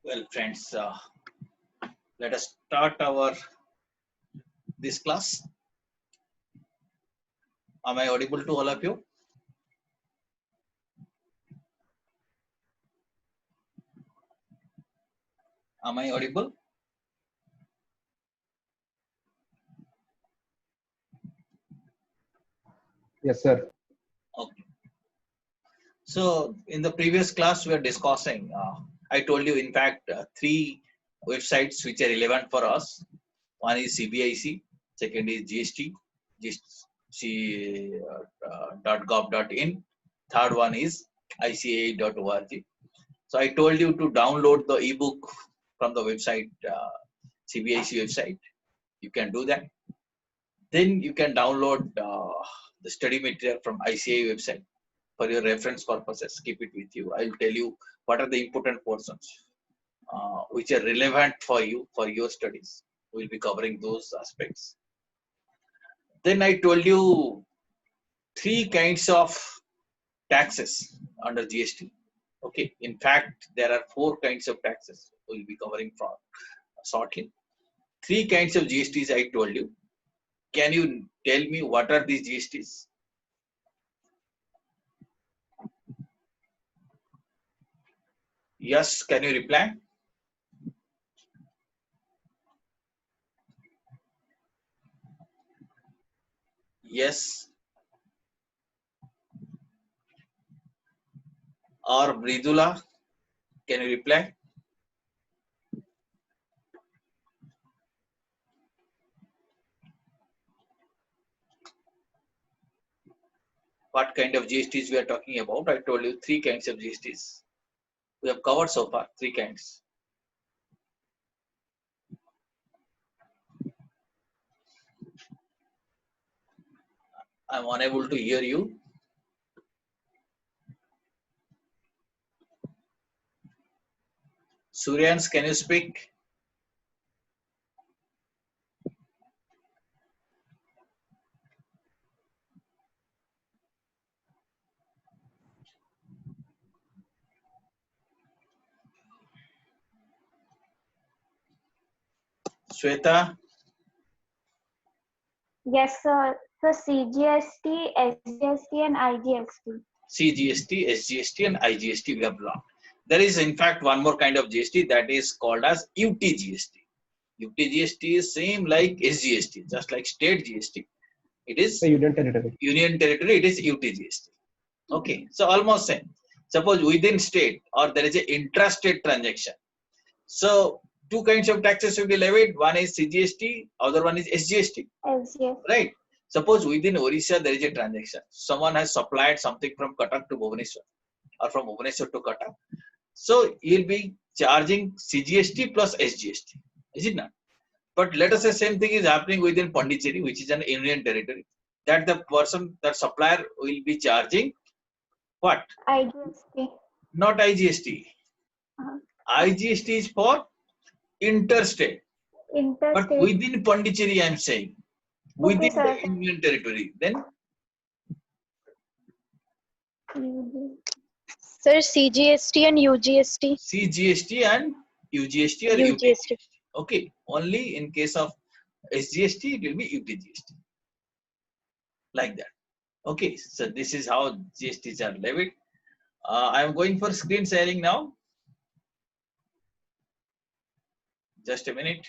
Well, friends, let us start our this class. Am I audible to all of you? Am I audible? Yes, sir. Okay. So, in the previous class, we are discussing. I told you, in fact, three websites which are relevant for us. One is CBIC, second is GST, gst.gov.in. Third one is ICAI.org. So I told you to download the ebook from the website, CBIC website. You can do that. Then you can download the study material from ICAI website for your reference purposes. Keep it with you. I'll tell you what are the important portions which are relevant for you for your studies. We'll be covering those aspects. Then I told you three kinds of taxes under GST. Okay, in fact, there are four kinds of taxes we'll be covering from shortly. Three kinds of GSTs I told you. Can you tell me what are these GSTs? Yes, can you reply? Yes. Or Bridula, can you reply? What kind of GSTs we are talking about? I told you three kinds of GSTs. We have covered so far three kinds. I'm unable to hear you. Suryans, can you speak? Shweta? Yes, sir. So CGST, SGST, and IGST. CGST, SGST, and IGST we have learned. There is in fact one more kind of GST that is called as UTGST. UTGST is same like SGST, just like state GST. It is The Union Territory. Union Territory, it is UTGST. Okay, so almost same. Suppose within state or there is an intrastate transaction. So two kinds of taxes will be levied. One is CGST, other one is SGST. SGST. Right? Suppose within Orissa there is a transaction. Someone has supplied something from Cuttack to Bhubaneswar or from Bhubaneswar to Cuttack. So you'll be charging CGST plus SGST. Is it not? But let us say same thing is happening within Pondicherry, which is an Union Territory. That the person, that supplier will be charging what? IGST. Not IGST. IGST is for interstate. But Interstate. within Pondicherry, I am saying. Within sir. the Union Territory. Then Sir, CGST and UGST. CGST and UGST or UGST. UTGST. Okay. Only in case of SGST, it will be UTGST. Like that. Okay. So this is how GSTs are levied. I am going for screen sharing now. Just a minute.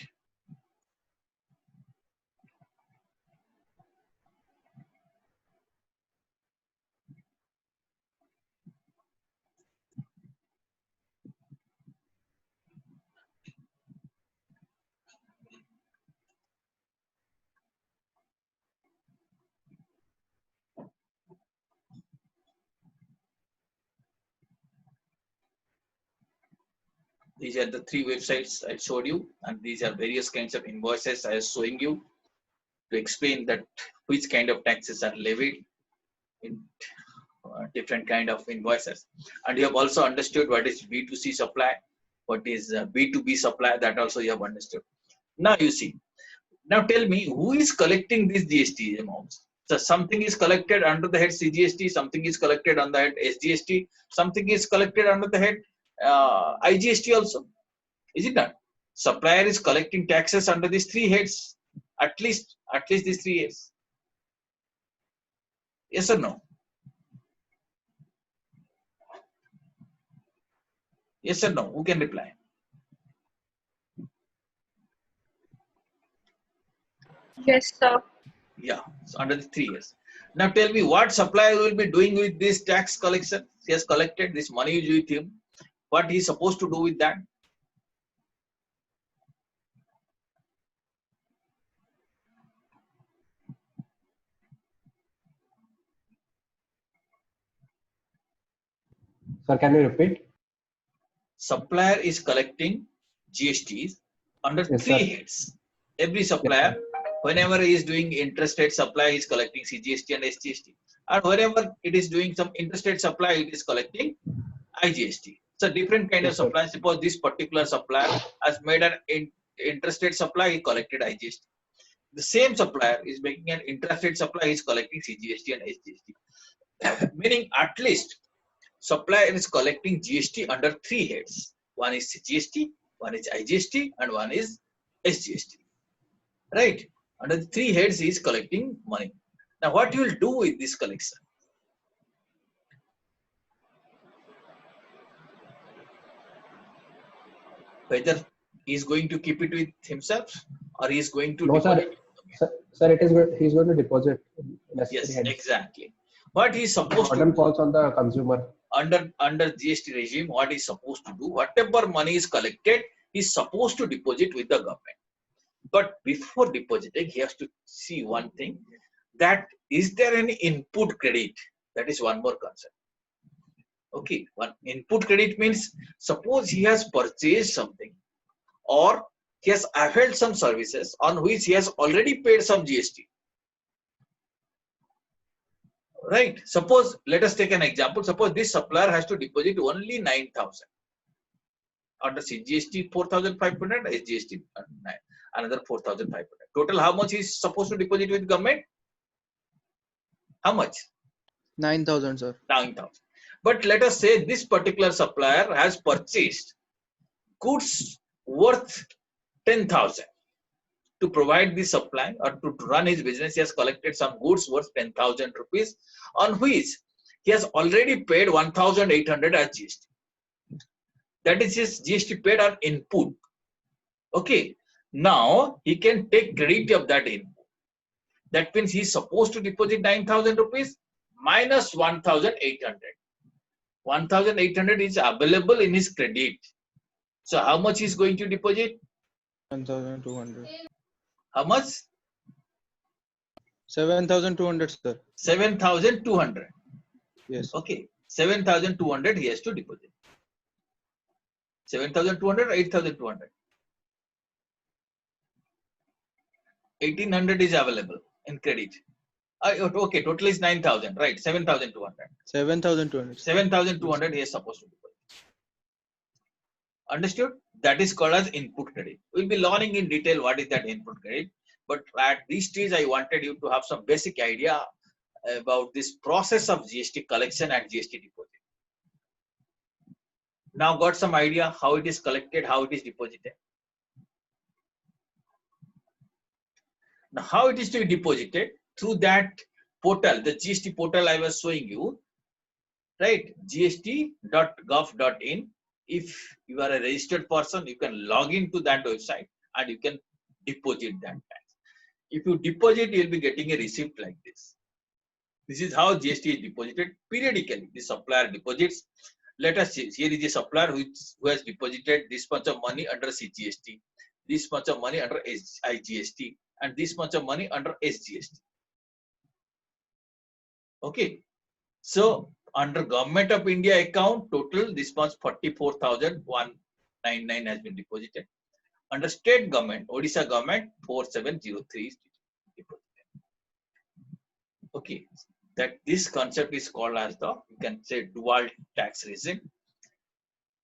These are the three websites I showed you, and these are various kinds of invoices I was showing you to explain that which kind of taxes are levied in different kind of invoices. And you have also understood what is B2C supply, what is B2B supply, that also you have understood. Now you see, now tell me who is collecting these GST amounts. So something is collected under the head CGST, something is collected on the head SGST, something is collected under the head IGST also. Is it not? Supplier is collecting taxes under these three heads. At least these three heads. Yes or no? Yes or no? Who can reply? Yes, sir. Yeah, so under the 3 years. Now tell me what supplier will be doing with this tax collection? He has collected this money is with him. What he is supposed to do with that? Sir, can you repeat? Supplier is collecting GSTs under Yes, three sir. heads. Every Yes, supplier, sir. whenever he is doing interstate supply, he is collecting CGST and SGST. And wherever it is doing some interstate supply, it is collecting IGST. So different kind of Yes, sir. supply. Suppose this particular supplier has made an interstate supply, he collected IGST. The same supplier is making an intrastate supply, he is collecting CGST and SGST. Meaning at least supplier is collecting GST under three heads. One is CGST, one is IGST, and one is SGST. Right? Under the three heads, he is collecting money. Now, what you will do with this collection? Whether he is going to keep it with himself or he is going to No, deposit sir. Sir, it is good. He's going to deposit necessary Yes, heads. exactly. What he is The supposed to burden do falls on the consumer. under GST regime, what he's supposed to do, whatever money is collected, he's supposed to deposit with the government. But before depositing, he has to see one thing, that is there any input credit? That is one more concern. Okay, one input credit means suppose he has purchased something or he has availed some services on which he has already paid some GST. Right? Suppose, let us take an example. Suppose this supplier has to deposit only 9,000. Under CGST 4,500, SGST another 4,500. Total, how much is supposed to deposit with government? How much? 9,000, sir. 9,000. But let us say this particular supplier has purchased goods worth 10,000. To provide the supply or to run his business, he has collected some goods worth 10,000 rupees, on which he has already paid 1,800 as GST. That is his GST paid on input. Okay. Now he can take credit of that input. That means he is supposed to deposit 9,000 rupees minus 1,800. 1,800 is available in his credit. So how much is going to deposit? 7,200. How much? 7,200, sir. 7,200. Yes. Okay. 7,200 he has to deposit. 7,200 or 8,200? 1,800 is available in credit. Okay, total is 9,000, right? 7,200. 7,200. 7,200 he is supposed to deposit. Understood? That is called as input credit. We'll be learning in detail what is that input credit. But at this stage, I wanted you to have some basic idea about this process of GST collection and GST deposit. Now got some idea how it is collected, how it is deposited. Now how it is to be deposited? Through that portal, the GST portal I was showing you, right? gst.gov.in. If you are a registered person, you can log into that website and you can deposit that tax. If you deposit, you will be getting a receipt like this. This is how GST is deposited periodically. The supplier deposits. Let us see. Here is a supplier who has deposited this much of money under CGST, this much of money under IGST, and this much of money under SGST. Okay. So under Government of India account, total this much 44,199 has been deposited. Under state government, Odisha government, 4,703 is deposited. Okay, that this concept is called as the, you can say, dual tax regime.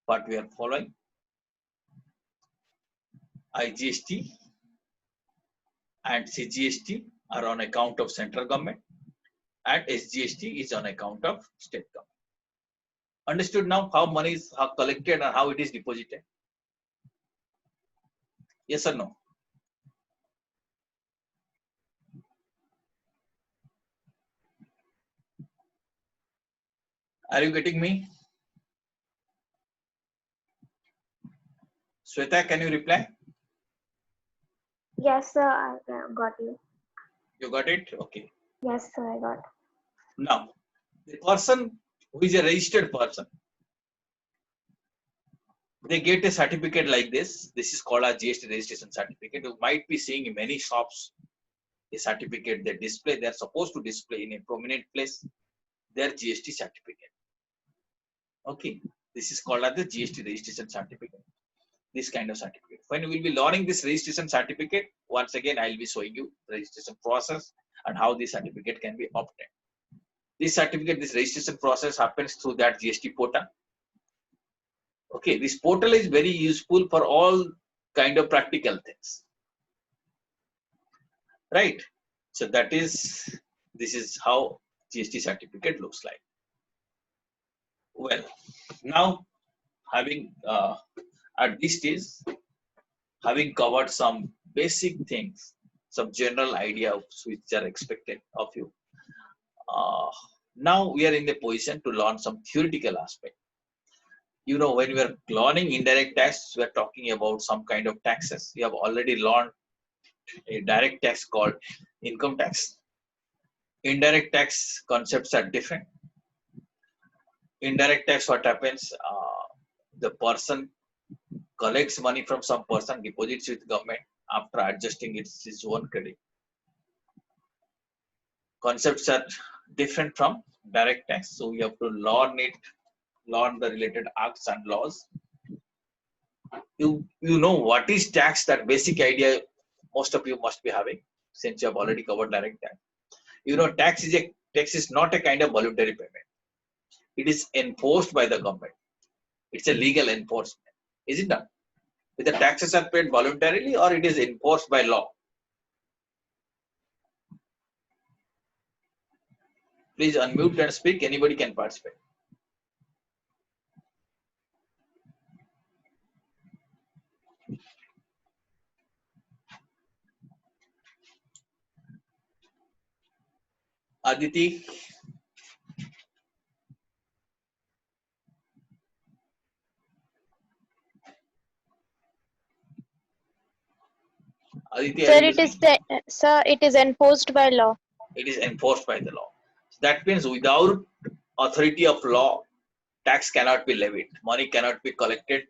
What we are following, IGST and CGST are on account of central government, and SGST is on account of state government. Understood now how money is collected and how it is deposited? Yes or no? Are you getting me? Sweta, can you reply? Yes, sir. I got you. You got it? Okay. Yes, sir. I got. Now, the person who is a registered person, they get a certificate like this. This is called a GST registration certificate. You might be seeing in many shops a certificate they display. They are supposed to display in a prominent place their GST certificate. Okay, this is called as the GST registration certificate. This kind of certificate. When we will be learning this registration certificate, once again I will be showing you the registration process and how this certificate can be obtained. This certificate, this registration process happens through that GST portal. Okay, this portal is very useful for all kind of practical things, right? So that is, this is how GST certificate looks like. Well, now having at this stage, having covered some basic things, some general idea which are expected of you. Now we are in the position to learn some theoretical aspect. You know, when we are learning indirect tax, we are talking about some kind of taxes. We have already learned a direct tax called income tax. Indirect tax concepts are different. Indirect tax, what happens? The person collects money from some person, deposits with government after adjusting his own credit. Concepts are different from direct tax, so we have to learn it, learn the related acts and laws. You know what is tax? That basic idea most of you must be having, since you have already covered direct tax. You know, tax is not a kind of voluntary payment. It is enforced by the government. It's a legal enforcement, is it not? Whether taxes are paid voluntarily or it is enforced by law. Please unmute and speak. Anybody can participate. Aditi, Aditi, are Sir, you listening? it is enforced by law. It is enforced by the law. So that means without authority of law, tax cannot be levied. Money cannot be collected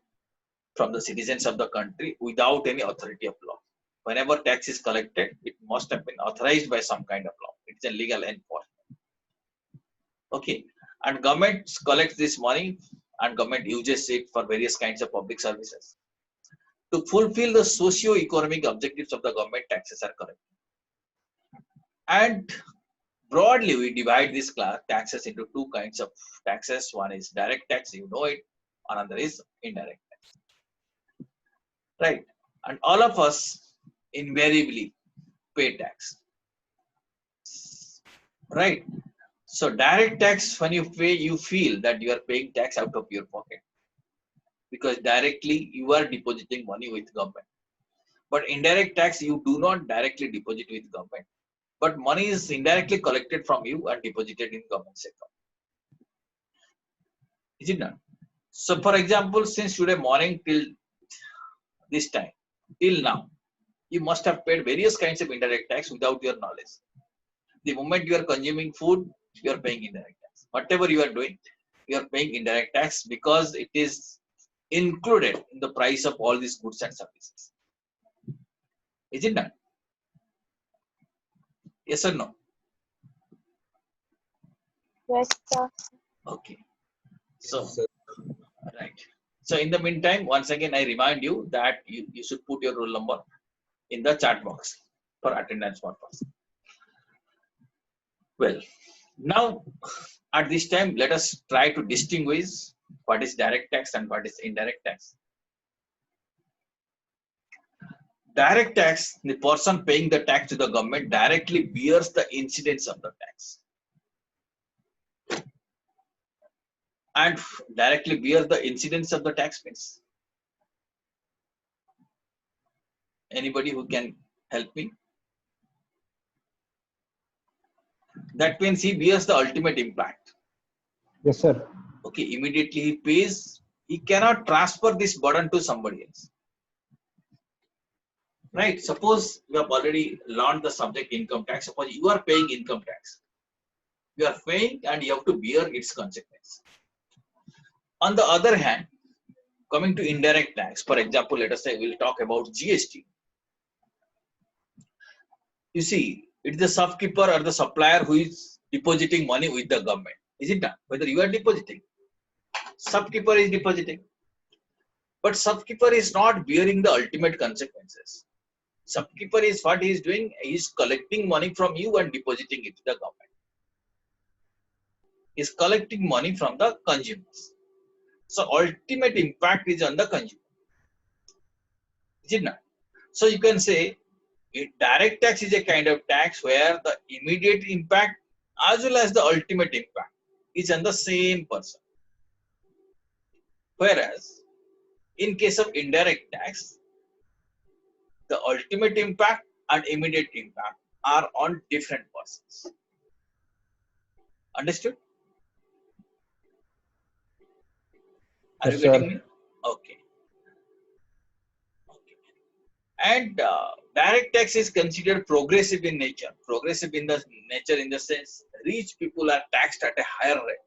from the citizens of the country without any authority of law. Whenever tax is collected, it must have been authorized by some kind of law. It's a legal enforcement. Okay, and government collects this money and government uses it for various kinds of public services. To fulfill the socio-economic objectives of the government, taxes are collected. And broadly, we divide these taxes into two kinds of taxes. One is direct tax, you know it. Another is indirect tax, right? And all of us invariably pay tax, right? So direct tax, when you pay, you feel that you are paying tax out of your pocket because directly you are depositing money with government. But indirect tax, you do not directly deposit with government, but money is indirectly collected from you and deposited in government's account. Is it not? So, for example, since today morning till this time, till now, you must have paid various kinds of indirect tax without your knowledge. The moment you are consuming food, you are paying indirect tax. Whatever you are doing, you are paying indirect tax because it is included in the price of all these goods and services. Is it not? Yes or no? Yes, sir. Okay. So, right. So, in the meantime, once again, I remind you that you should put your roll number in the chat box for attendance purpose. Well, now at this time, let us try to distinguish what is direct tax and what is indirect tax. Direct tax, the person paying the tax to the government directly bears the incidence of the tax. And directly bears the incidence of the tax means Anybody who can help me? That means he bears the ultimate impact. Yes, sir. Okay, immediately he pays. He cannot transfer this burden to somebody else. Right? Suppose you have already learned the subject income tax. Suppose you are paying income tax. You are paying and you have to bear its consequence. On the other hand, coming to indirect tax, for example, let us say we'll talk about GST. You see, it's the shopkeeper or the supplier who is depositing money with the government. Is it not? Whether you are depositing, shopkeeper is depositing. But shopkeeper is not bearing the ultimate consequences. Shopkeeper is what he is doing, he is collecting money from you and depositing it to the government. He is collecting money from the consumers. So ultimate impact is on the consumer. Is it not? So you can say direct tax is a kind of tax where the immediate impact as well as the ultimate impact is on the same person. Whereas in case of indirect tax, the ultimate impact and immediate impact are on different persons. Understood? Are Yes, you getting sir. me? Okay. And direct tax is considered progressive in nature. Progressive in the nature in the sense rich people are taxed at a higher rate.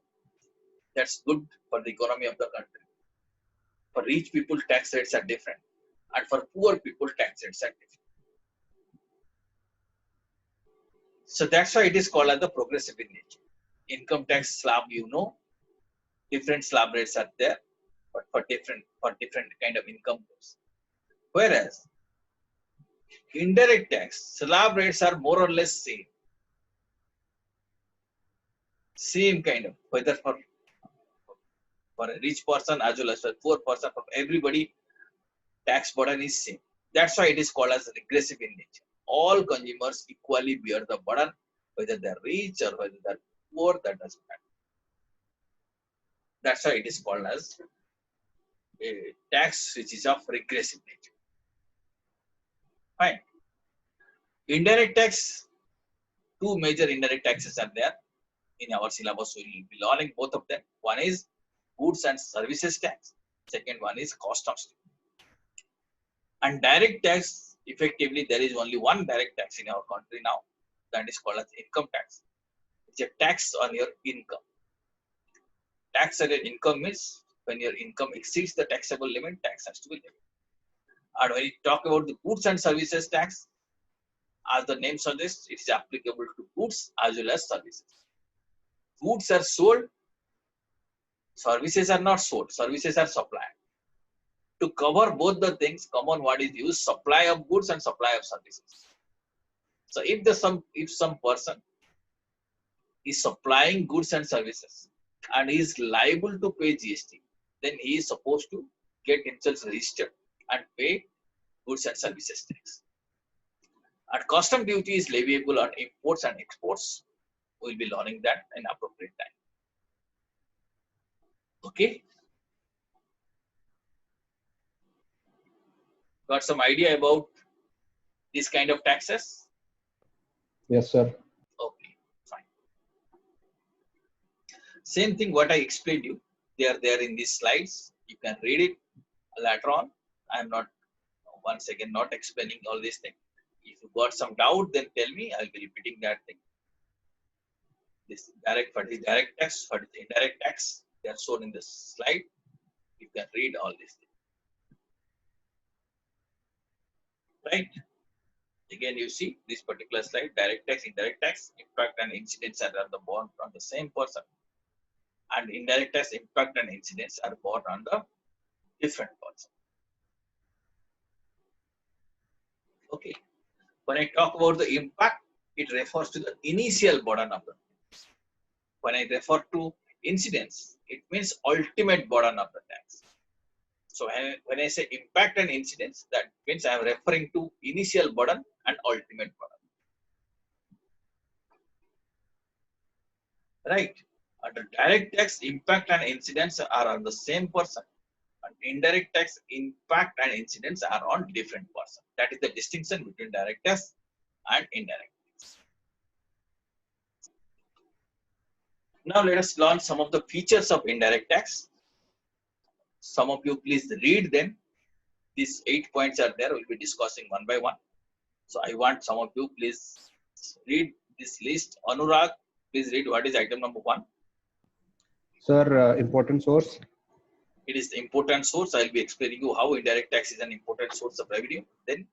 That's good for the economy of the country. For rich people, tax rates are different, and for poor people, tax rates are different. So that's why it is called as the progressive in nature. Income tax slab, different slab rates are there, but for different kind of income groups. Whereas indirect tax slab rates are more or less same kind of, whether for a rich person as well as for a poor person, for everybody, tax burden is same. That's why it is called as regressive in nature. All consumers equally bear the burden, whether they're rich or whether they're poor, that doesn't matter. That's why it is called as a tax which is of regressive nature. Fine. Indirect tax, two major indirect taxes are there in our syllabus. We will be learning both of them. One is goods and services tax. Second one is cost of living. And direct tax, effectively, there is only one direct tax in our country now. That is called as income tax. It's a tax on your income. Tax on your income means when your income exceeds the taxable limit, tax has to be levied. And when you talk about the goods and services tax, as the name suggests, it is applicable to goods as well as services. Goods are sold, services are not sold, services are supplied. To cover both the things, common word is used, supply of goods and supply of services. So if some person is supplying goods and services and is liable to pay GST, then he is supposed to get himself registered and pay goods and services tax. And custom duty is leviable on imports and exports. We'll be learning that in appropriate time. Okay. Got some idea about this kind of taxes? Yes, sir. Okay, fine. Same thing what I explained you. They are there in these slides. You can read it later on. I'm not, once again, not explaining all these things. If you got some doubt, then tell me. I'll be repeating that thing. This direct, what is direct tax, what is indirect tax, they are shown in the slide. You can read all these things. Right? Again, you see this particular slide, direct tax, indirect tax, impact and incidence are borne on the same person. And indirect tax, impact and incidence are borne on the different person. Okay. When I talk about the impact, it refers to the initial burden of the tax. When I refer to incidence, it means ultimate burden of the tax. So when I say impact and incidence, that means I am referring to initial burden and ultimate burden. Right? Under direct tax, impact and incidence are on the same person. And indirect tax impact and incidence are on different person. That is the distinction between direct tax and indirect tax. Now let us learn some of the features of indirect tax. Some of you please read them. These 8 points are there. We'll be discussing one by one. So I want some of you please read this list. Anurag, please read what is item number 1. Sir, important source. It is the important source. I'll be explaining you how indirect tax is an important source of revenue. Then,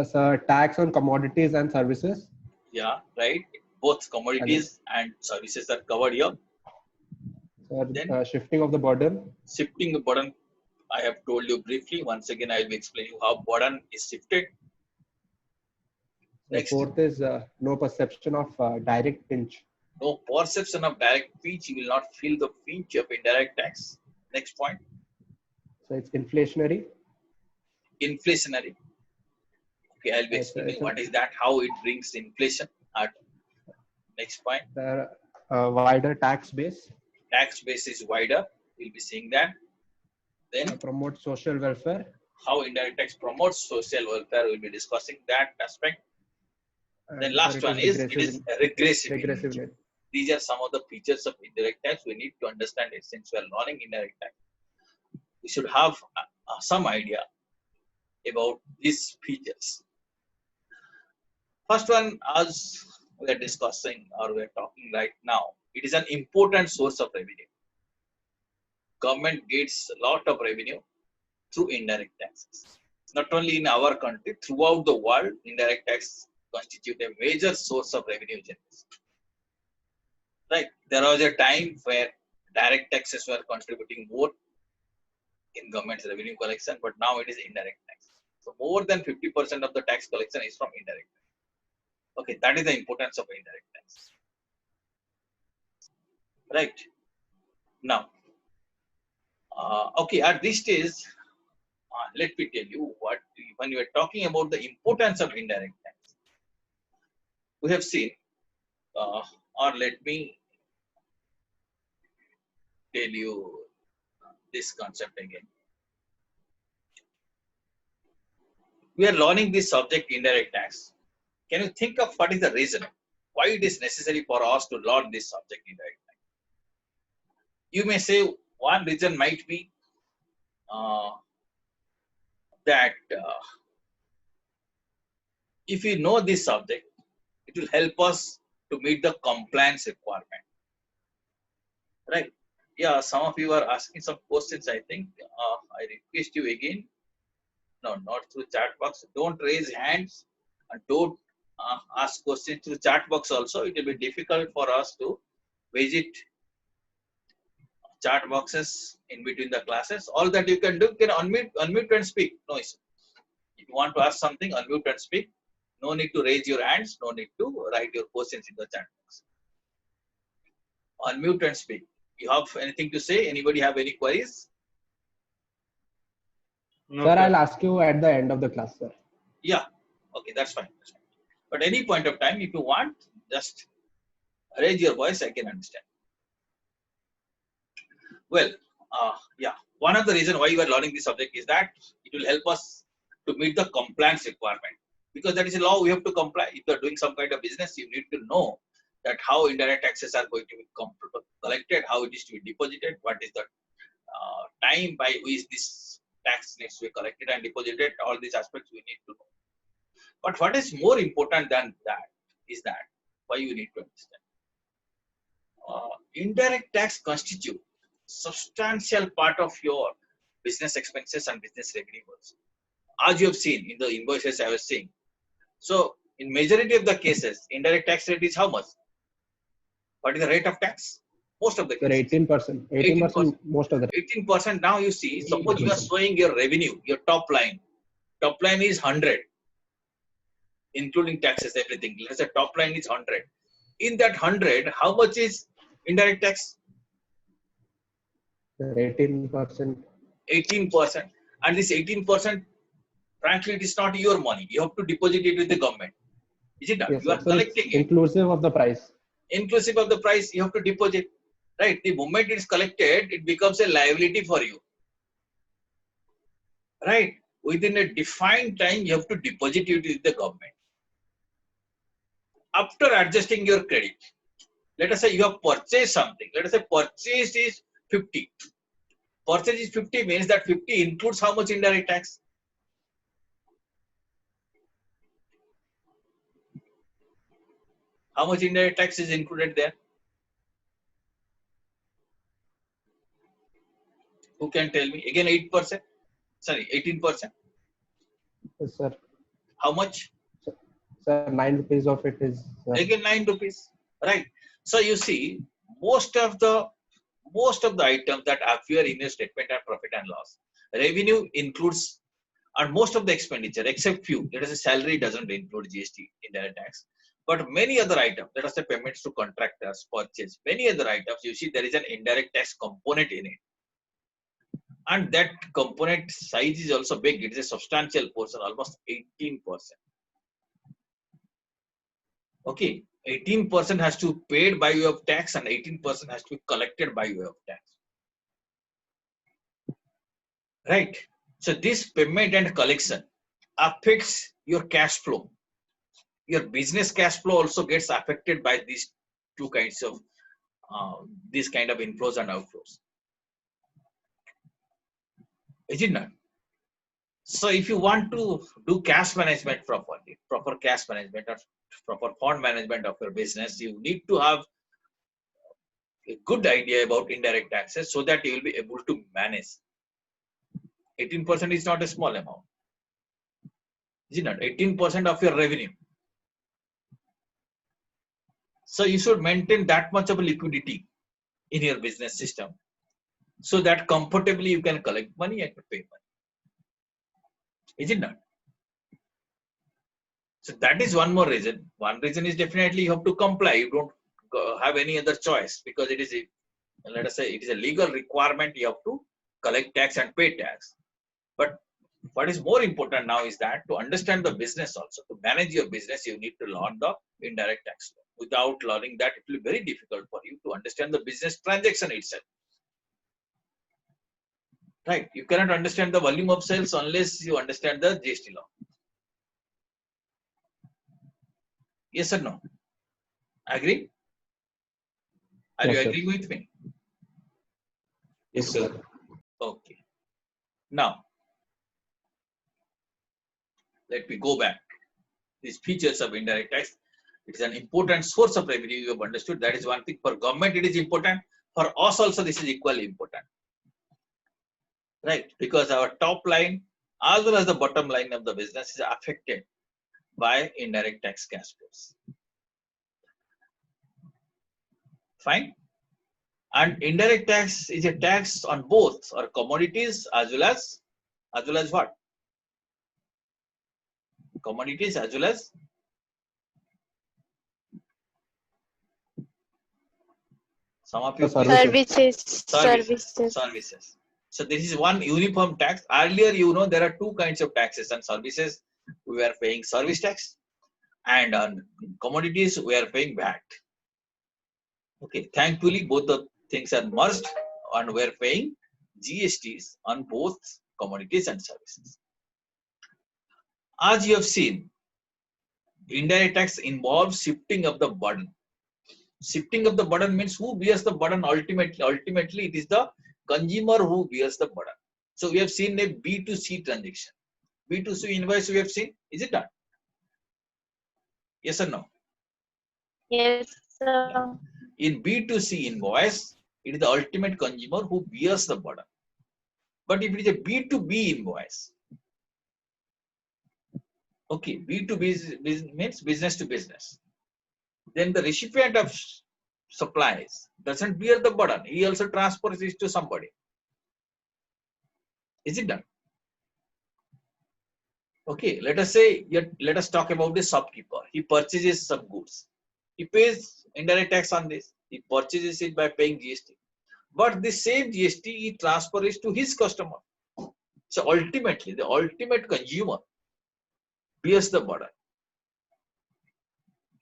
Sir, tax on commodities and services. yeah, right. Both commodities and services are covered here. Sir, Then- shifting of the burden. Shifting the burden, I have told you briefly. Once again, I will be explaining you how burden is shifted. The Next. fourth is no perception of direct pinch. No perception of direct pinch. You will not feel the pinch of indirect tax. Next point. So it's inflationary. Inflationary. Okay, I'll be Yes, sir. explaining what is that, how it brings inflation. Next point. Sir, wider tax base. Tax base is wider. We'll be seeing that. Then Promote social welfare. how indirect tax promotes social welfare. We'll be discussing that aspect. Then And, last sir, one is it is regressive. regressive. These are some of the features of indirect tax. We need to understand it since we are learning indirect tax. We should have some idea about these features. First one, as we are discussing or we are talking right now, it is an important source of revenue. Government gets a lot of revenue through indirect taxes. Not only in our country, throughout the world, indirect tax constitute a major source of revenue generation. Right? There was a time where direct taxes were contributing more in government's revenue collection, but now it is indirect tax. So more than 50% of the tax collection is from indirect tax. Okay, that is the importance of indirect tax. Right? Now, okay, at this stage, let me tell you what, when you are talking about the importance of indirect tax, we have seen, or let me tell you this concept again. We are learning this subject, indirect tax. Can you think of what is the reason why it is necessary for us to learn this subject, indirect tax? You may say one reason might be that if you know this subject, it will help us to meet the compliance requirement. Right? Yeah, some of you are asking some questions, I think. I request you again. No, not through chat box. Don't raise hands and don't ask questions through chat box also. It will be difficult for us to visit chat boxes in between the classes. All that you can do, you can unmute and speak. No issue. If you want to ask something, unmute and speak. No need to raise your hands. No need to write your questions in the chat box. Unmute and speak. You have anything to say? Anybody have any queries? No, Sir, sir. I'll ask you at the end of the class, sir. Yeah. Okay, that's fine. That's fine. But any point of time, if you want, just raise your voice. I can understand. Well, yeah. One of the reasons why you are learning this subject is that it will help us to meet the compliance requirement. Because that is a law, we have to comply. If you are doing some kind of business, you need to know that how indirect taxes are going to be collected, how it is to be deposited, what is the time by which this tax needs to be collected and deposited. All these aspects we need to know. But what is more important than that is that why you need to understand. Indirect tax constitute substantial part of your business expenses and business revenue also. As you have seen in the invoices I was saying. So in majority of the cases, indirect tax rate is how much? What is the rate of tax? Most of the Sir, cases. 18%. 18% most of the 18% now you see, suppose you are showing your revenue, your top line. Top line is 100, including taxes, everything. Let's say top line is 100. In that 100, how much is indirect tax? 18%. 18%. And this 18%, frankly, it is not your money. You have to deposit it with the government. Is it not? Yes, You are sir. So it's collecting it. inclusive of the price. Inclusive of the price, you have to deposit. Right? The moment it is collected, it becomes a liability for you. right? Within a defined time, you have to deposit it with the government. After adjusting your credit, let us say you have purchased something. Let us say purchased is 50. Purchase is 50 means that 50 includes how much indirect tax? How much indirect tax is included there? Who can tell me? Again, 8%. Sorry, 18%. Yes, sir. How much? Sir, 9 rupees of it is. Again, 9 rupees. Right. So you see, most of the items that appear in your statement of profit and loss, revenue includes, and most of the expenditure, except few, let us say salary doesn't include GST, indirect tax. But many other items, let us say payments to contractors, purchase, many other items, you see there is an indirect tax component in it. And that component size is also big. It is a substantial portion, almost 18%. Okay, 18% has to be paid by way of tax and 18% has to be collected by way of tax. Right. So this payment and collection affects your cash flow. Your business cash flow also gets affected by these two kinds of these kind of inflows and outflows. Is it not? So if you want to do cash management properly, proper cash management or proper fund management of your business, you need to have a good idea about indirect taxes so that you will be able to manage. 18% is not a small amount. Is it not? 18% of your revenue. So you should maintain that much of a liquidity in your business system so that comfortably you can collect money and pay money. Is it not? So that is one more reason. One reason is definitely you have to comply. You don't have any other choice because it is a, let us say it is a legal requirement. You have to collect tax and pay tax. But what is more important now is that to understand the business also, to manage your business, you need to learn the indirect tax law. Without learning that, it will be very difficult for you to understand the business transaction itself. Right? You cannot understand the volume of sales unless you understand the GST law. Yes or no? Agree? Are Yes, you sir. agreeing with me? Yes, sir. Okay. Now, let me go back. These features of indirect tax. It is an important source of revenue. You have understood. That is one thing. For government, it is important. For us also, this is equally important. Right? Because our top line as well as the bottom line of the business is affected by indirect tax cash flows. Fine. And indirect tax is a tax on both or commodities as well as what? Commodities as well as some of you Services. services. So this is one uniform tax. Earlier, you know, there are two kinds of taxes. On services, we were paying service tax, and on commodities, we are paying VAT. Okay, thankfully, both the things are merged, and we are paying GSTs on both commodities and services. As you have seen, indirect tax involves shifting of the burden. Shifting of the burden means who bears the burden ultimately? Ultimately, it is the consumer who bears the burden. So we have seen a B2C transaction. B2C invoice we have seen. Is it done? Yes or no? Yes, sir. Yeah. In B2C invoice, it is the ultimate consumer who bears the burden. But if it is a B2B invoice, okay, B2B means business to business. Then the recipient of supplies doesn't bear the burden. He also transfers it to somebody. Is it done? Okay, let us talk about the shopkeeper. He purchases some goods. He pays indirect tax on this. He purchases it by paying GST. But the same GST he transfers to his customer. So ultimately, the ultimate consumer bears the burden.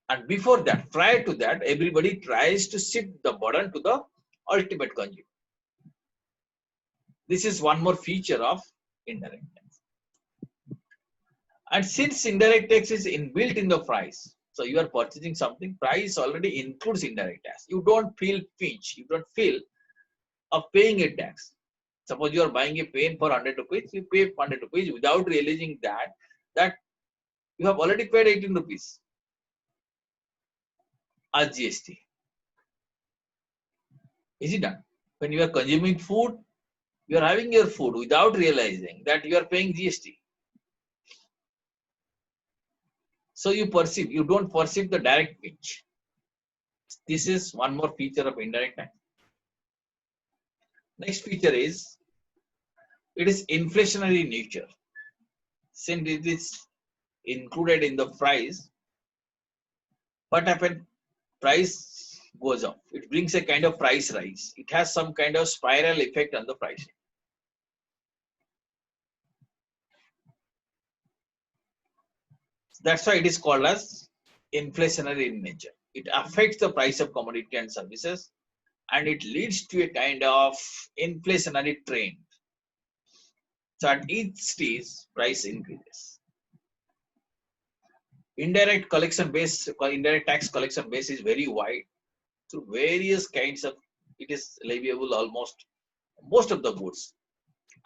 And before that, prior to that, everybody tries to shift the burden to the ultimate consumer. This is one more feature of indirect tax. And since indirect tax is inbuilt in the price, so you are purchasing something, price already includes indirect tax. You don't feel pinch, you don't feel of paying a tax. Suppose you are buying a pen for 100 rupees, you pay 100 rupees without realizing that you have already paid 18 rupees as GST. Is it done? When you are consuming food, you are having your food without realizing that you are paying GST. So you don't perceive the direct pinch. This is one more feature of indirect tax. Next feature is, it is inflationary in nature. Since it is included in the price, what happens? Price goes up. It brings a kind of price rise. It has some kind of spiral effect on the pricing. That's why it is called as inflationary in nature. It affects the price of commodity and services, and it leads to a kind of inflationary trend. So at each stage, price increases. Indirect tax collection base is very wide through various kinds of, it is leviable almost most of the goods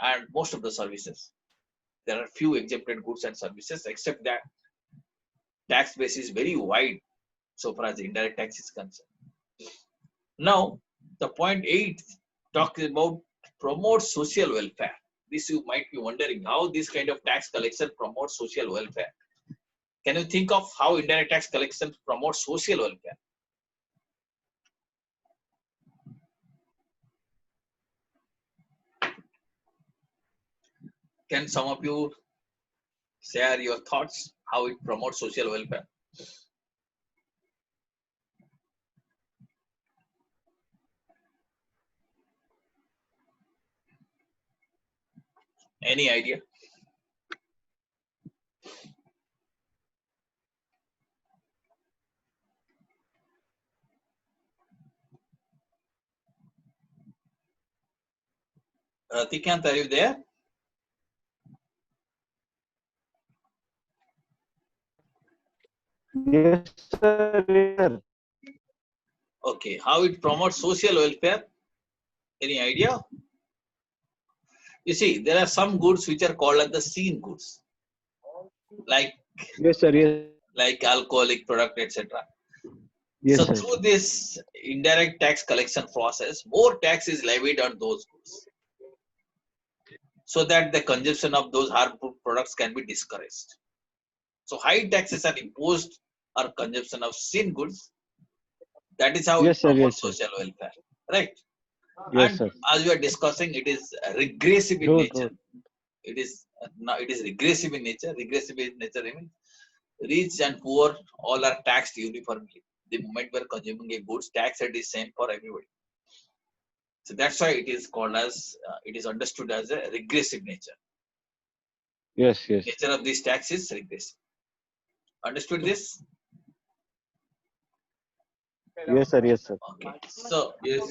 and most of the services. There are few exempted goods and services, except that tax base is very wide so far as indirect tax is concerned. Now, the point 8 talks about promote social welfare. This you might be wondering how this kind of tax collection promotes social welfare. Can you think of how indirect tax collection promotes social welfare? Can some of you share your thoughts how it promotes social welfare? Any idea? Ratikant, are you there? Yes, sir. Yes, sir. Okay, how it promotes social welfare? Any idea? You see, there are some goods which are called as the seen goods, like Yes, sir. Yes, alcoholic product, etc. yes, So sir. through this indirect tax collection process, more tax is levied on those goods, so that the consumption of those harmful products can be discouraged. So high taxes are imposed on consumption of seen goods. That is how it Yes, sir. promotes Yes, sir. social welfare, right? Yes, And sir. as we are discussing, it is regressive in True, nature. true. It is regressive in nature. Regressive in nature means rich and poor all are taxed uniformly. The moment we are consuming a goods, tax rate is same for everybody. So that's why it is called as it is understood as a regressive nature. Yes, yes. Nature of this tax is regressive. Understood this? Yes, sir. Yes, sir. Okay. So Yes,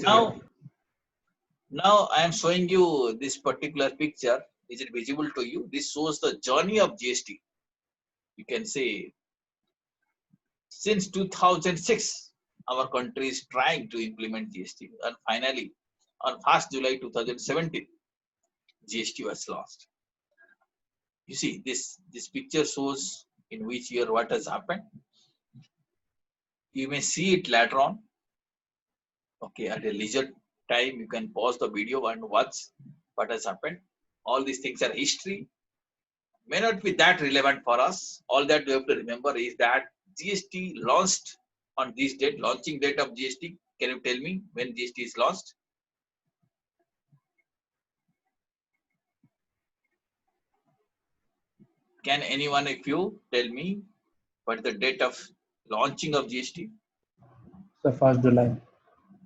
now I am showing you this particular picture. Is it visible to you? This shows the journey of GST. You can say since 2006, our country is trying to implement GST, and finally, on 1st July 2017, GST was launched. You see, this picture shows in which year what has happened. You may see it later on. Okay, at a leisure time, you can pause the video and watch what has happened. All these things are history. May not be that relevant for us. All that we have to remember is that GST launched on this date, launching date of GST. Can you tell me when GST is launched? Can anyone of you tell me what the date of launching of GST? So 1st July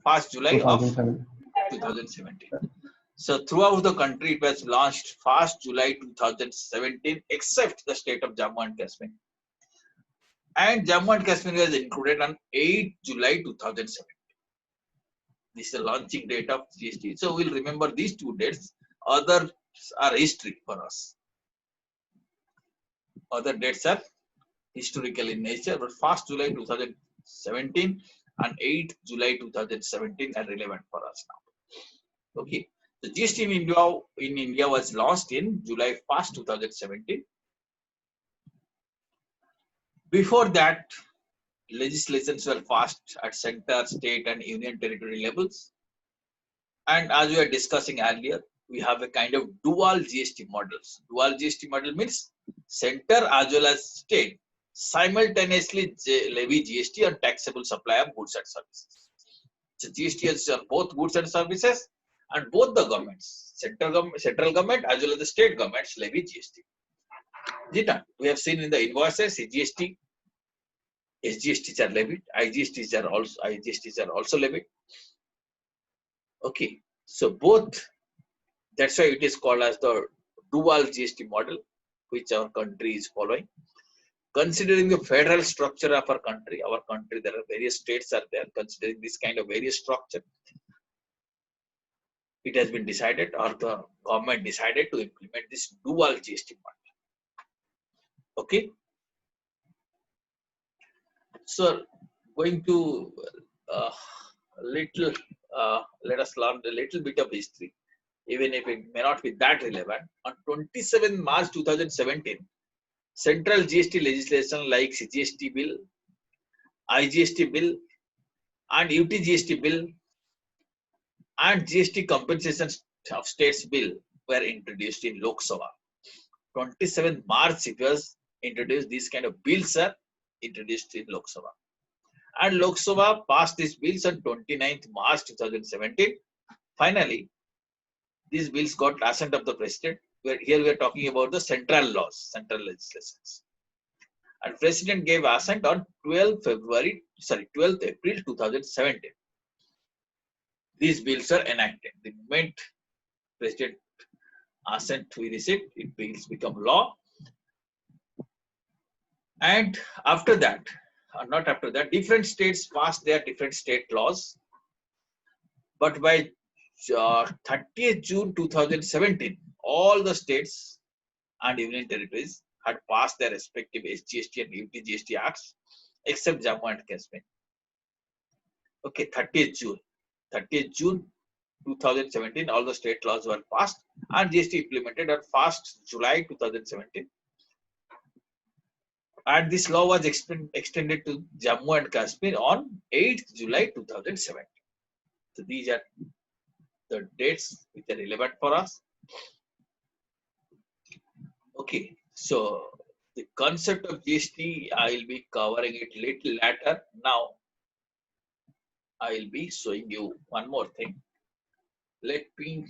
1st July of 2007. 2017. So throughout the country, it was launched 1st July 2017, except the state of Jammu and Kashmir. And Jammu and Kashmir was included on 8 July 2017. This is the launching date of GST. So we'll remember these two dates. Others are history for us. Other dates are historical in nature, but 1st July 2017 and 8th July 2017 are relevant for us now. Okay. The GST in India was launched in July 1st, 2017. Before that, legislations were passed at center, state, and union territory levels. And as we were discussing earlier, we have a kind of dual GST models. Dual GST model means center as well as state simultaneously levy GST on taxable supply of goods and services. So GST is on both goods and services, and both the governments, central government as well as the state governments levy GST. We have seen in the invoices, GST, SGSTs are levied, IGSTs are also levied. Okay, so both, that's why it is called as the dual GST model, which our country is following. Considering the federal structure of our country, there are various states are there. Considering this kind of various structure, it has been decided, or the government decided, to implement this dual GST model. Okay. So going to let us learn a little bit of history, even if it may not be that relevant. On 27 March 2017, central GST legislation like CGST bill, IGST bill, and UTGST bill, and GST compensation of states bill were introduced in Lok Sabha. 27 March it was introduced. These kind of bills are introduced in Lok Sabha. And Lok Sabha passed these bills on 29th March 2017. Finally, these bills got assent of the president. Here we are talking about the central laws, central legislations. And president gave assent on 12th April 2017. These bills are enacted. The moment president assent we receive, it bills become law. And after that, not after that, different states passed their different state laws. But by 30th June 2017, all the states and union territories had passed their respective SGST and UTGST acts, except Jammu and Kashmir. Okay, 30th June 2017, all the state laws were passed and GST implemented on 1st July 2017. And this law was extended to Jammu and Kashmir on 8th July 2017. So these are the dates which are relevant for us. Okay, so the concept of GST, I will be covering it little later. Now, I will be showing you one more thing. Let me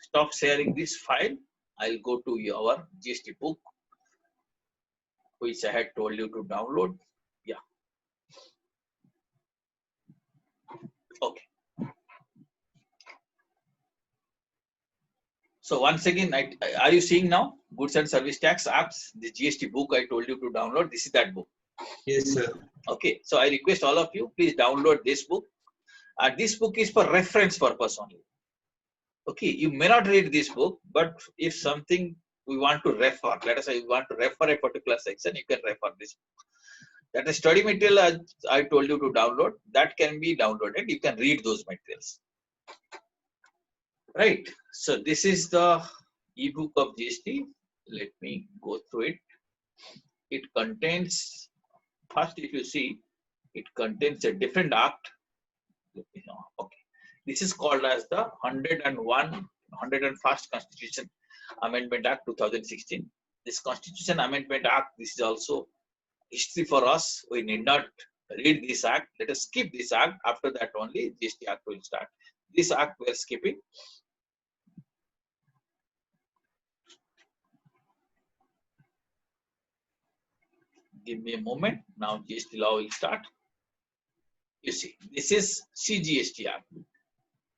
stop sharing this file. I'll go to your GST book, which I had told you to download. Yeah. Okay. So once again, are you seeing now? Goods and Service Tax apps, the GST book I told you to download. This is that book. Yes, sir. Okay. So I request all of you, please download this book. This book is for reference purpose only. Okay. You may not read this book, but if something we want to refer, let us say you want to refer a particular section, you can refer this book. That is study material I told you to download. That can be downloaded. You can read those materials. Right. So this is the ebook of GST. Let me go through it. It contains, first if you see, it contains a different act. Okay. This is called as the 101st Constitution Amendment Act 2016. This Constitution Amendment Act, this is also history for us. We need not read this act. Let us skip this act. After that only GST Act will start. This act we are skipping. Give me a moment. Now GST law will start. You see, this is CGST Act.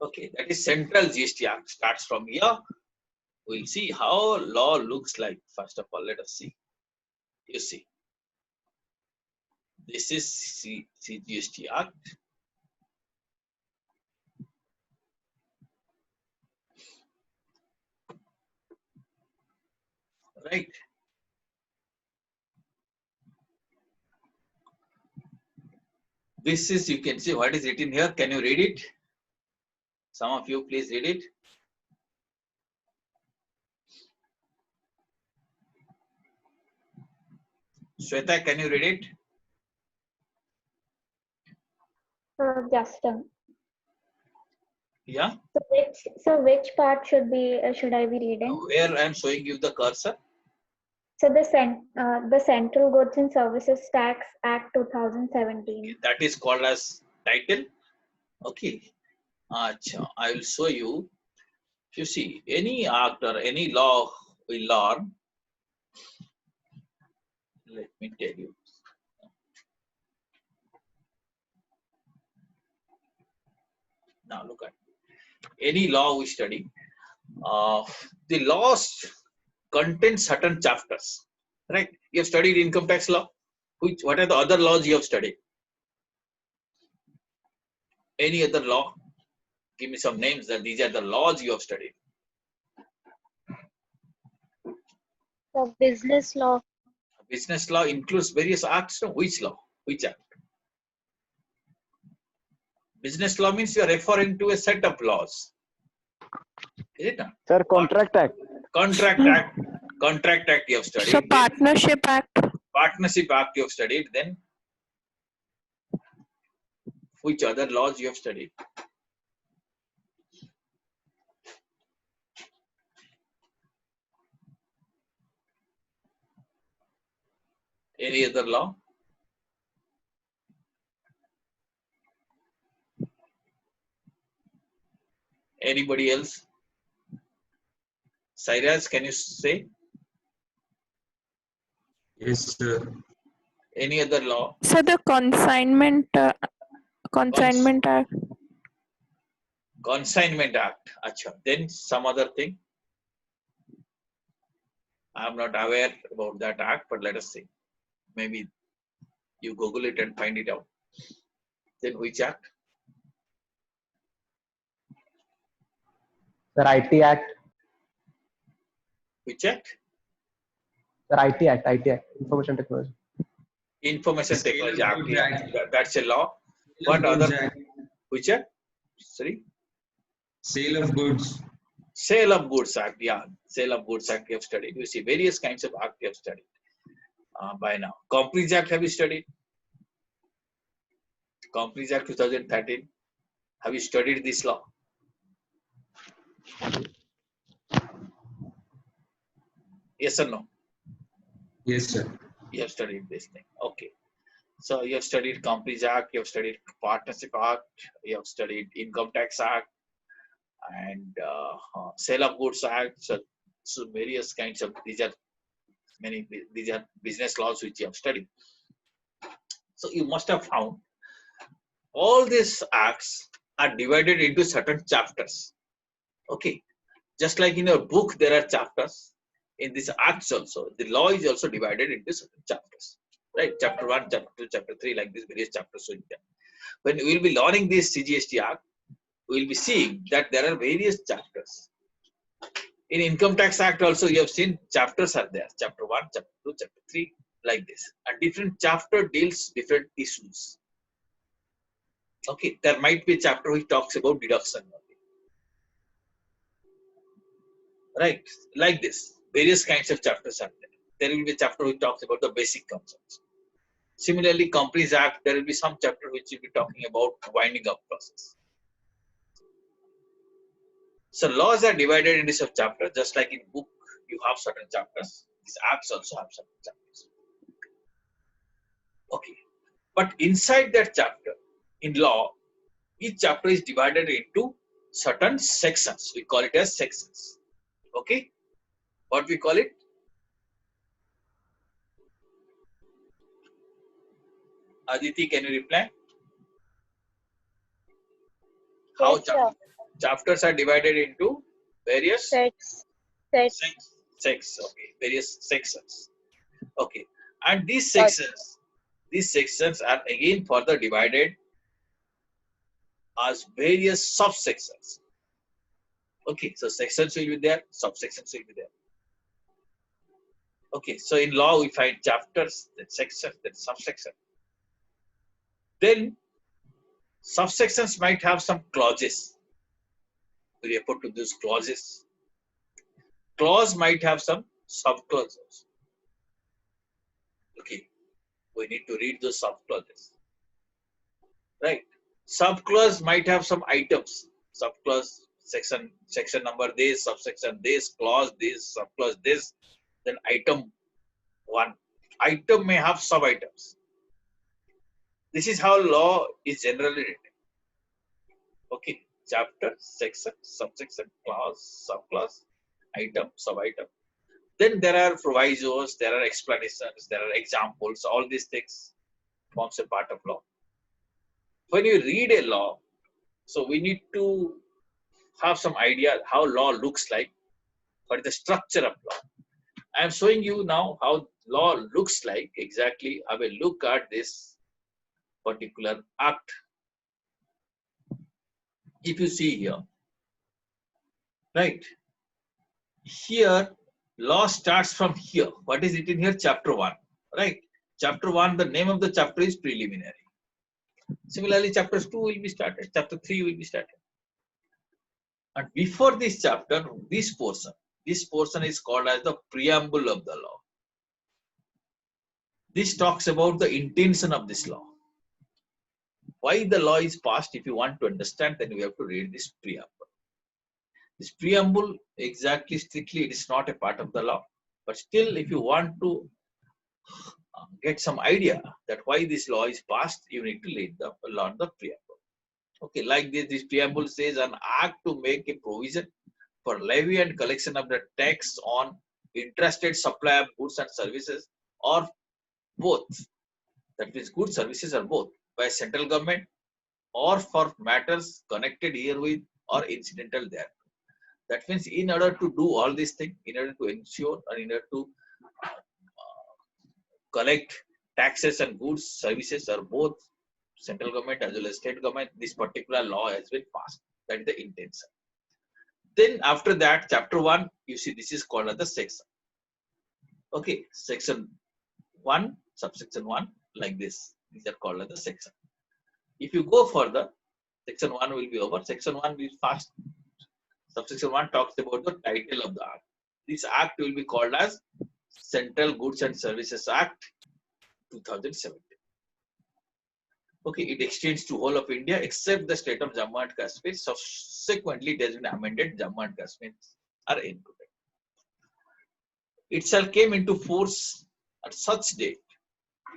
Okay, that is Central GST Act. Starts from here. We'll see how law looks like. First of all, let us see. You see, this is CGST Act. Right. this is, you can see what is written here. Can you read it? Some of you please read it. Shweta, can you read it? So Justin. Yeah. So which part should I be reading? Where I am showing you the cursor. So the Central Goods and Services Tax Act 2017. That is called as title. Okay. Acha, I will show you. You see, any act or any law we learn. Let me tell you. Now look at any law we study. The laws contain certain chapters, right? You have studied income tax law. What are the other laws you have studied? Any other law? Give me some names that these are the laws you have studied. The business law. Business law includes various acts. No? Which law? Which act? Business law means you are referring to a set of laws. Is it not? Sir, Contract Act. Contract Act. Contract Act you have studied. So Then Partnership Act. Partnership Act you have studied. Then which other laws you have studied? Any other law? Anybody else? Cyrus, can you say? Yes, sir. Any other law? So the Consignment Act. Consignment Act. Acha. Then some other thing. I am not aware about that act, but let us see. Maybe you Google it and find it out. Then which act? The IT Act. Which act? The IT Act, Information Technology. Information Sale of Technology Act. Goods Yeah, Act. that's a law. Sale of What other? Goods Act. Which act? Sorry. Sale of goods. Sale of Goods Act. Yeah, Sale of Goods Act you have studied. You see various kinds of act you have studied by now. Companies Act have you studied? Companies Act 2013. Have you studied this law? Yes or no? Yes, sir. You have studied this thing. Okay. So you have studied Companies Act, you have studied Partnership Act, you have studied Income Tax Act, and Sale of Goods Act. So various kinds of these are business laws which you have studied. So you must have found all these acts are divided into certain chapters. Okay. Just like in your book there are chapters, in these acts also the law is also divided into certain chapters. Right? Chapter 1, chapter 2, chapter 3, like these various chapters. So when we will be learning this CGST Act, we will be seeing that there are various chapters. In Income Tax Act also you have seen chapters are there. Chapter 1, chapter 2, chapter 3, like this. And different chapter deals different issues. Okay, there might be a chapter which talks about deduction. Right, like this. Various kinds of chapters are there. There will be a chapter which talks about the basic concepts. Similarly, Companies Act, there will be some chapter which will be talking about winding up process. So laws are divided into some chapters, just like in book you have certain chapters. These acts also have certain chapters. Okay, but inside that chapter, in law, each chapter is divided into certain sections. We call it as sections. Okay, what we call it? Aditi, can you reply? How Yes, sir. chapters are divided into various Sets. sections. Okay, various sections. Okay, and these sections are again further divided as various subsections. Okay, so sections will be there, subsections will be there. Okay, so in law we find chapters, then sections, then subsections. Then Subsections might have some clauses. We refer to these clauses. Clause might have some subclauses. Okay, we need to read those subclauses. Right? Subclause might have some items. Subclause section number this, subsection this, clause this, subclause this, then item one. Item may have sub items. This is how law is generally written. Okay, chapter, section, subsection, clause, subclause, item, sub-item. Then there are provisos, there are explanations, there are examples. All these things forms a part of law. When you read a law, so we need to have some idea how law looks like, what is the structure of law. I am showing you now how law looks like exactly. I will look at this particular act. If you see here, right, here law starts from here. What is it in here? Chapter 1, right? Chapter 1, the name of the chapter is preliminary. Similarly, chapters 2 will be started, chapter 3 will be started. And before this chapter, this portion is called as the preamble of the law. This talks about the intention of this law. Why the law is passed, if you want to understand, then we have to read this preamble. This preamble, exactly strictly, it is not a part of the law. But still, if you want to get some idea that why this law is passed, you need to learn the preamble. Okay, like this preamble says, an act to make a provision for levy and collection of the tax on interested supply of goods and services, or both. That means goods, services, or both, by central government, or for matters connected herewith or incidental there. That means in order to do all these things, in order to ensure or in order to collect taxes and goods, services, or both central government as well as state government, this particular law has been passed. That is the intention. Then after that, chapter 1, you see this is called as the section. Okay, section 1, subsection 1, like this. These are called as the section. If you go further, section 1 will be over. Section 1 will fast. Subsection 1 talks about the title of the act. This act will be called as Central Goods and Services Act 2017. Okay, it extends to whole of India except the state of Jammu and Kashmir. Subsequently, it has been amended. Jammu and Kashmir are included. It shall came into force at such date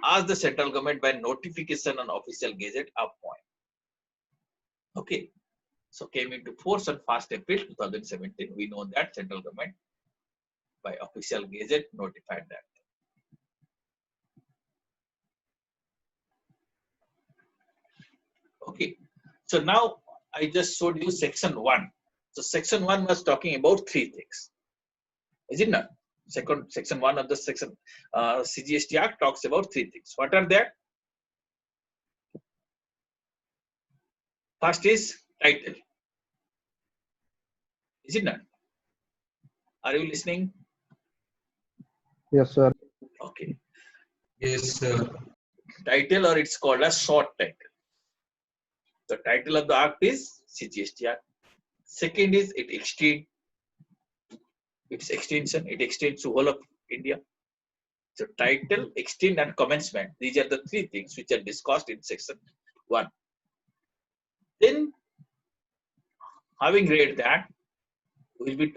as the central government by notification on official gazette appoint. Okay, so came into force on 1st April 2017. We know that central government by official gazette notified that. Okay, so now I just showed you section 1. So section 1 was talking about 3 things. Is it not? Section 1 of the section CGST Act talks about 3 things. What are they? First is title. Is it not? Are you listening? Yes, sir. Okay. Yes, sir. Title, or it's called a short title. The title of the act is CGST Act. Second is its extension. It extends to whole of India. So title, extent, and commencement. These are the 3 things which are discussed in section 1. Then, having read that, we'll be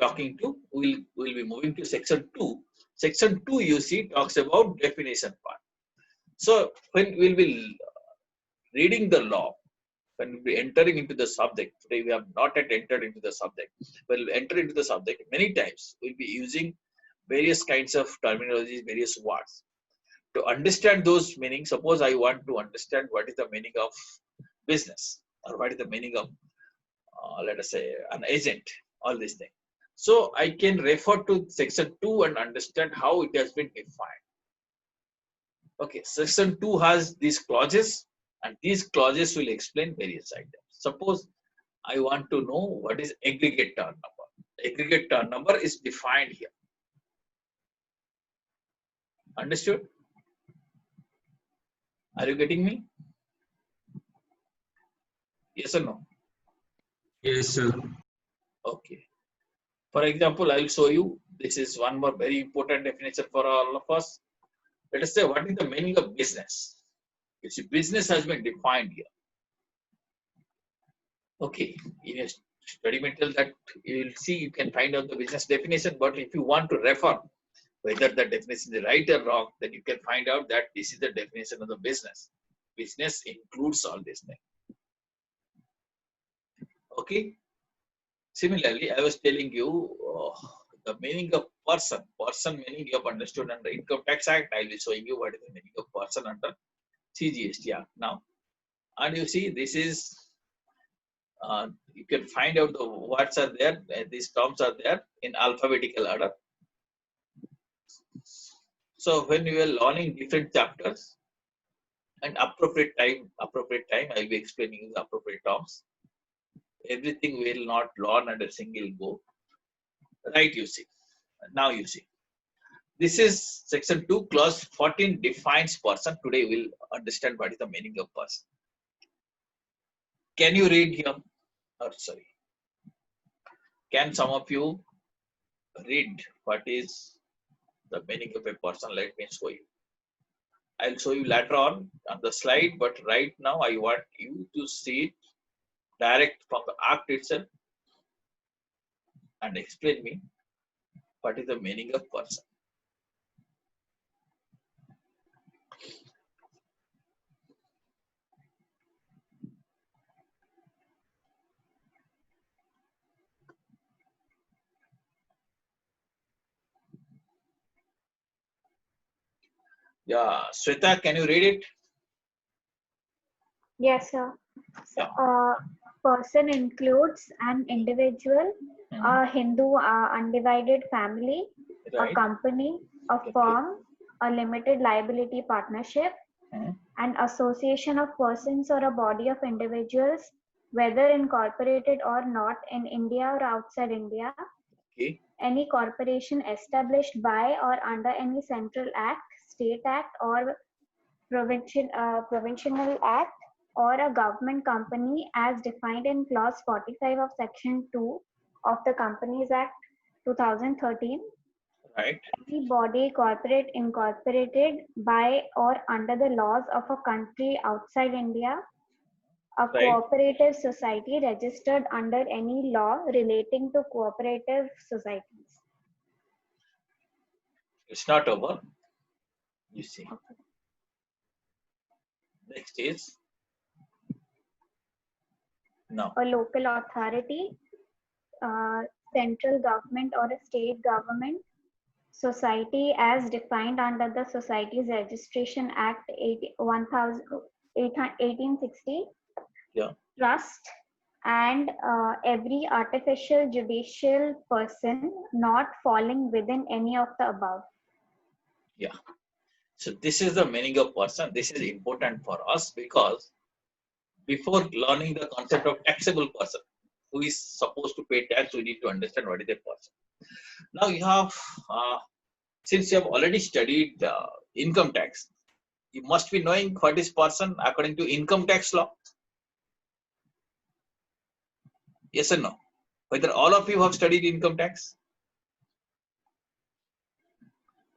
moving to section 2. Section 2, you see, talks about definition part. So when we'll be reading the law, when we'll be entering into the subject, today we have not yet entered into the subject. When we enter into the subject, many times we'll be using various kinds of terminologies, various words. To understand those meanings, suppose I want to understand what is the meaning of business, or what is the meaning of, let us say, an agent, all these things. So I can refer to section 2 and understand how it has been defined. Okay, section 2 has these clauses, and these clauses will explain various items. Suppose I want to know what is aggregate turnover. Aggregate turnover is defined here. Understood? Are you getting me? Yes or no? Yes, sir. Okay. For example, I'll show you. This is one more very important definition for all of us. Let us say, what is the meaning of business? You see, business has been defined here. Okay. In a study material that you will see, you can find out the business definition. But if you want to refer whether the definition is right or wrong, then you can find out that this is the definition of the business. Business includes all these things. Okay. Similarly, I was telling you the meaning of person. Person meaning you have understood under Income Tax Act. I will showing you what is the meaning of person under CGST Act now. And you see, this is you can find out the words are there. These terms are there in alphabetical order. So when you are learning different chapters, and appropriate time, I'll be explaining the appropriate terms. Everything will not learn at a single go. Right, you see. Now you see. This is section 2, clause 14 defines person. Today we'll understand what is the meaning of person. Can you read here? Oh, sorry. Can some of you read what is the meaning of a person? Let me show you. I'll show you later on the slide, but right now I want you to see it direct from the act itself and explain me what is the meaning of person. Yeah, Sweta, can you read it? Yes, sir. So, Yeah. person includes an individual, a Hindu undivided family, a Right. company, a Okay. firm, a limited liability partnership, Mhm. an association of persons or a body of individuals, whether incorporated or not in India or outside India, Okay. any corporation established by or under any central act, state act, or provincial act, or a government company as defined in clause 45 of section 2 of the Companies Act 2013, Right. any body corporate incorporated by or under the laws of a country outside India, a Right. cooperative society registered under any law relating to cooperative societies. It's not over. You see. Next is now. A local authority, central government or a state government, society as defined under the Societies Registration Act 1860, Yeah. trust, and every artificial judicial person not falling within any of the above. Yeah. So this is the meaning of person. This is important for us because before learning the concept of taxable person, who is supposed to pay tax, we need to understand what is a person. Now you have, since you have already studied income tax, you must be knowing what is person according to income tax law. Yes or no? Whether all of you have studied income tax?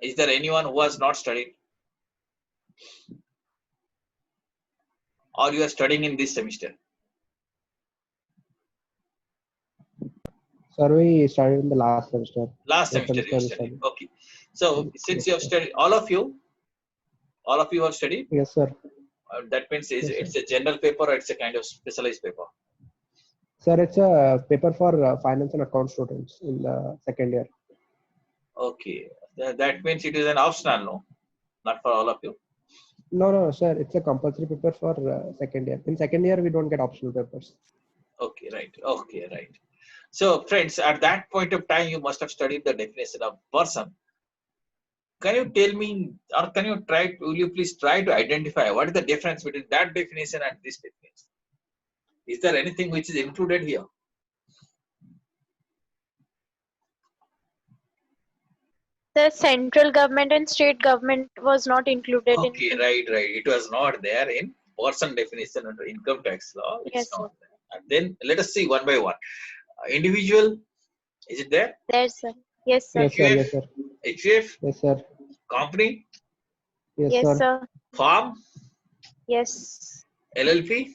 Is there anyone who has not studied? Or you are studying in this semester? Sir, we started in the last semester. Last Yes, semester you we studied. studied. Okay. So since Yes, you have sir. studied, all of you have studied. Yes, sir. That means Yes, it's a general paper or it's a kind of specialized paper. Sir, it's a paper for finance and account students in the second year. Okay. That means it is an optional, no? Not for all of you. No, sir. It's a compulsory paper for second year. In second year, we don't get optional papers. Okay, right. Okay, right. So, friends, at that point of time, you must have studied the definition of person. Can you tell me, or can you will you please try to identify what is the difference between that definition and this definition? Is there anything which is included here? The central government and state government was not included Okay, right. It was not there in person definition under income tax law. It's Yes, not there. And then let us see one by one. Individual, is it there? there, sir. Yes, sir. Yes, sir. Yes, sir. HUF, Yes, sir. company, Yes, Yes, sir. sir. farm, Yes. LLP.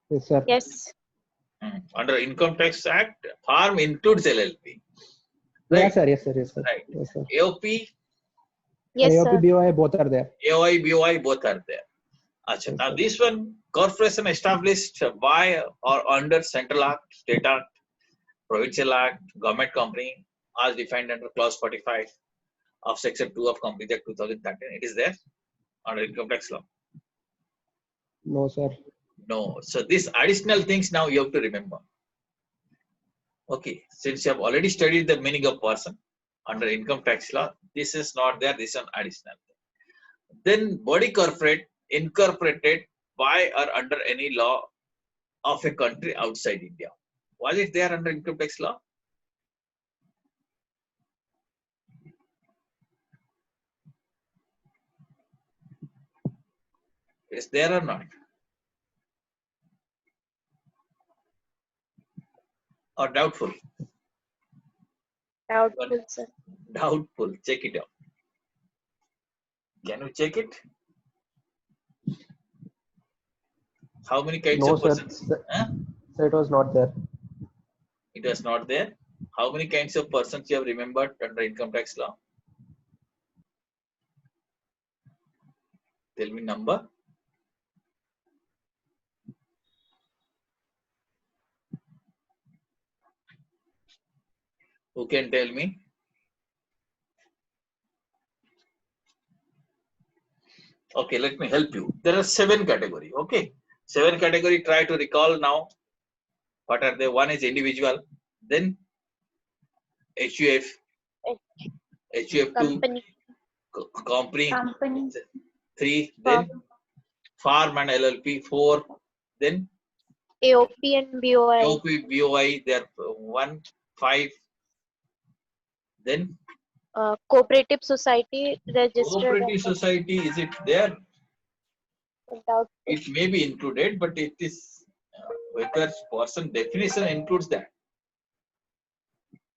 Yes, sir. Yes. Under Income Tax Act, farm includes LLP. Yes, Right. sir. Yes, sir. Yes, sir. Right. Yes, sir. AOP, Yes, AOP, sir. BOI, both are there. AOI, BOI, both are there. Achha. Yes, Now sir. this one, corporation established by or under Central Act, State Act, Provincial Act, Government Company, as defined under Clause 45 of Section 2 of Companies Act 2013. It is there under income tax law. No, sir. No. So these additional things now you have to remember. Okay. Since you have already studied the meaning of person under income tax law, this is not there. This is an additional thing. Then body corporate incorporated by or under any law of a country outside India. Was it there under income tax law? Is there or not? Or doubtful? Doubtful, sir. Doubtful. Check it out. Can you check it? How many kinds No, of sir. persons? Huh? Sir, it was not there. It was not there. How many kinds of persons you have remembered under income tax law? Tell me number. Who can tell me? Okay, let me help you. There are 7 categories. Okay, 7 category. Try to recall now. What are they? One is individual, then HUF, HUF2, Company. company, Company, 3, then farm and LLP, 4, then AOP and BOI. OP, BOI, they are 1, 5, then Cooperative society registered. cooperative society, is it there? Doubtful. It may be included, but it is whether person definition includes that.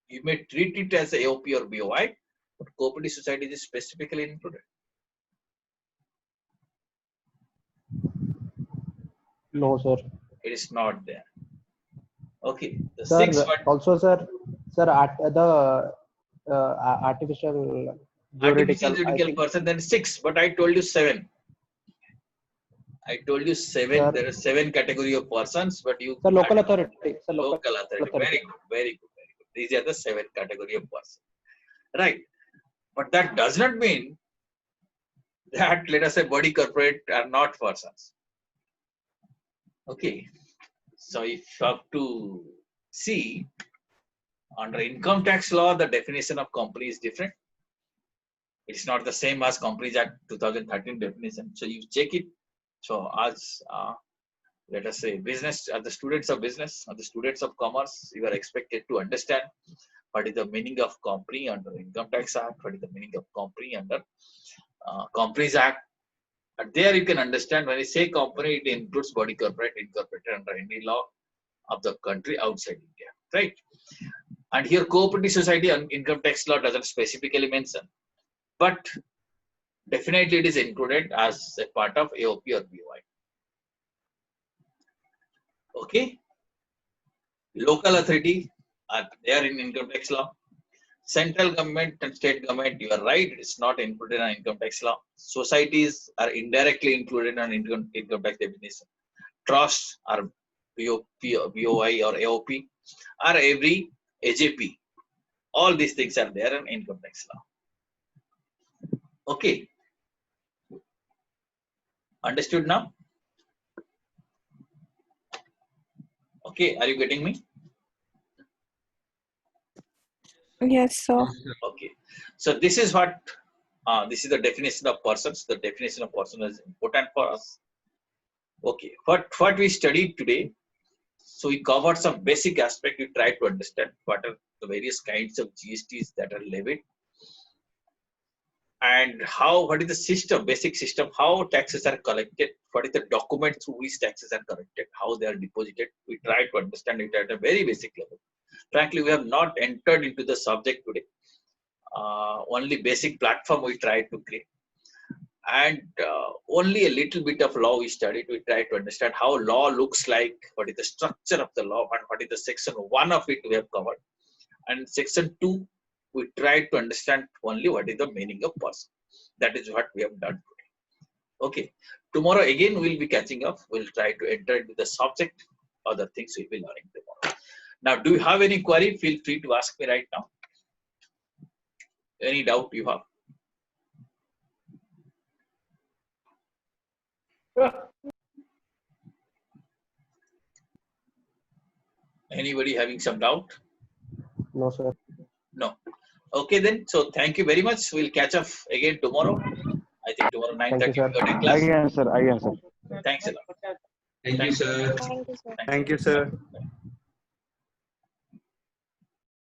You may treat it as a AOP or BOI, but cooperative society is specifically included. No, sir. It is not there. Okay, the Sir, 6 one. also, sir, the artificial Artificial juridical, I juridical think, person, then 6, but I told you 7. I told you 7. Sir. There are 7 category of persons, but you sir, local added authority. Sir, local authority. Very good, very good, very good. These are the 7 category of persons, right? But that does not mean that, let us say, body corporate are not persons. Okay, so if you have to see under income tax law, the definition of company is different. It's not the same as Companies Act 2013 definition. So you check it. So as let us say business, as the students of business, as the students of commerce, you are expected to understand what is the meaning of company under Income Tax Act, what is the meaning of company under Companies Act. And there you can understand when I say company, it includes body corporate incorporated under any law of the country outside India, right? And here cooperative society and income tax law doesn't specifically mention, but definitely it is included as a part of AOP or BOI. Okay. Local authority are there in income tax law. Central government and state government, you are right, it's not included in income tax law. Societies are indirectly included in income tax definition. Trusts are BOI or AOP, or every AJP. All these things are there in income tax law. Okay. Understood now? Okay, are you getting me? Yes, sir. Okay. So this is what, this is the definition of persons. The definition of person is important for us. Okay. What we studied today, so we covered some basic aspect. We tried to understand what are the various kinds of GSTs that are levied. and what is the system, basic system, how taxes are collected, what is the document through which taxes are collected, how they are deposited. We try to understand it at a very basic level. Frankly, we have not entered into the subject today. Only basic platform we try to create. And only a little bit of law we studied. We try to understand how law looks like, what is the structure of the law, and what is the section 1 of it we have covered. And section 2, we try to understand only what is the meaning of person. That is what we have done today. Okay. Tomorrow again we'll be catching up. We'll try to enter into the subject. Other things we'll be learning tomorrow. Now, do you have any query? Feel free to ask me right now. Any doubt you have? Anybody having some doubt? No, sir. No. Okay then. So thank you very much. We'll catch up again tomorrow. I think tomorrow 9:30 sir. we got a class. Again, sir. Again, sir. Thanks a lot. Thank you, sir. Thank you, sir. Thank you, sir.